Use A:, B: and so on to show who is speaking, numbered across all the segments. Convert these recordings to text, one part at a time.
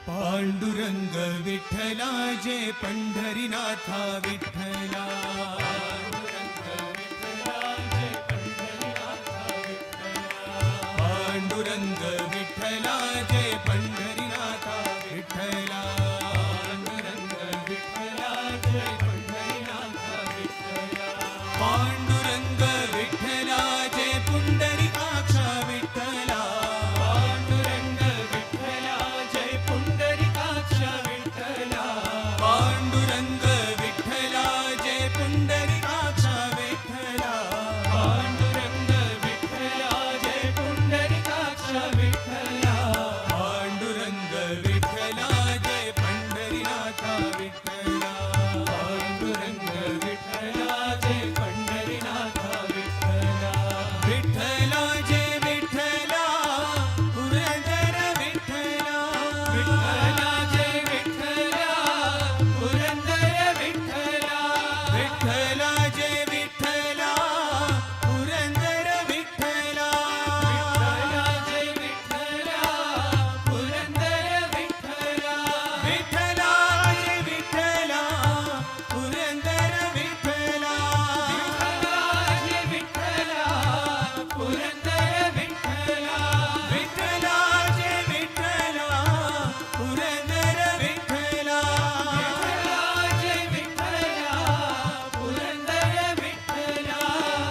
A: पांडुरंग विठ्ठला जय पंढरीनाथा विठ्ठला। पांडुरंग विठ्ठला जय पंढरीनाथा विठ्ठला। पांडुरंग विठ्ठला जय पंढरीनाथा विठ्ठला। पांडुरंग विठ्ठला जय पुंडरीकाक्ष विठ्ठला। पांडुरंग विठ्ठला जय पुंडरीकाक्ष विठ्ठला। पांडुरंग विठ्ठला जय पुंडरीकाक्ष विठ्ठला। पांडुरंग विठ्ठला जय पुंडरीकाक्ष विठ्ठला। पांडुरंग विठ्ठला जय पंढरीनाथा विठ्ठला। पांडुरंग विठ्ठला जय पंढरीनाथा विठ्ठला। विठ्ठला जय विठ्ठला पुरंदर विठ्ठला। विठ्ठला जय विठ्ठला पुरंदर विठ्ठला। विठ्ठला जय विठ्ठला पुरंदर विठ्ठला। विठ्ठला जय विठ्ठला पुरंदर विठ्ठला। विठ्ठला जय विठ्ठला पुरंदर विठ्ठला। विठ्ठला जय विठ्ठला पुरंदर विठ्ठला। विठ्ठला जय विठ्ठला पुरंदर विठ्ठला। विठ्ठला जय विठ्ठला पुरंदर विठ्ठला।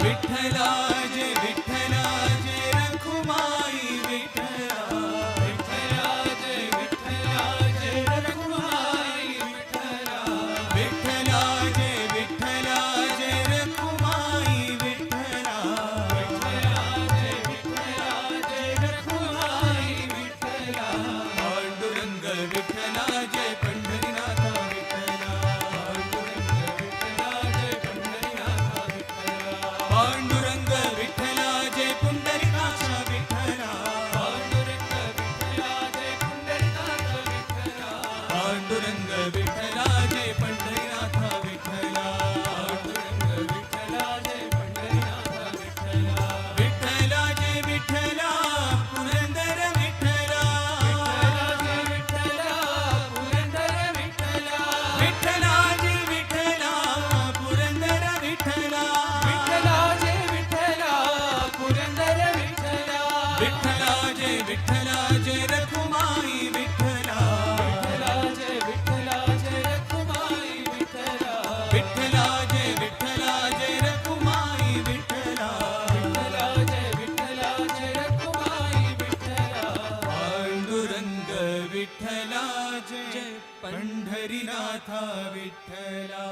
A: विठ्ठला जय विठ्ठला जय रखुमाई विठ्ठला। विठ्ठला जय विठ्ठला जय रखुमाई विठ्ठला। विठ्ठला जय विठ्ठला जय रखुमाई विठ्ठला। विठ्ठला जय विठ्ठला जय रखुमाई विठ्ठला। पांडुरंग विठ्ठला जय पंढरीनाथा विठ्ठला। पांडुरंग विठ्ठला जय पंढरीनाथा विठ्ठला। पांडुरंग विठ्ठला जय पुंडरीकाक्ष विठ्ठला। पांडुरंग विठ्ठला जय पुंडरीकाक्ष विठ्ठला। पांडुरंग विठ्ठला जय पंढरीनाथा विठ्ठला। पांडुरंग विठ्ठला जय पंढरीनाथा विठ्ठला। विठ्ठला जय विठ्ठला पुरंदर विठ्ठला। विठ्ठला जय विठ्ठला पुरंदर विठ्ठला। विठ्ठला जय विठ्ठला पुरंदर विठ्ठला। विठ्ठला जय विठ्ठला पुरंदर विठ्ठला। विठ्ठला जय विठ्ठला जय रखुमाई विठ्ठला। विठ्ठला जय विठ्ठला जय रखुमाई विठ्ठला। विठ्ठला जय विठ्ठला जय रखुमाई विठ्ठला। विठ्ठला जय विठ्ठला जय रखुमाई विठ्ठला। पांडुरंग विठ्ठला जय पंढरीनाथा विठ्ठला।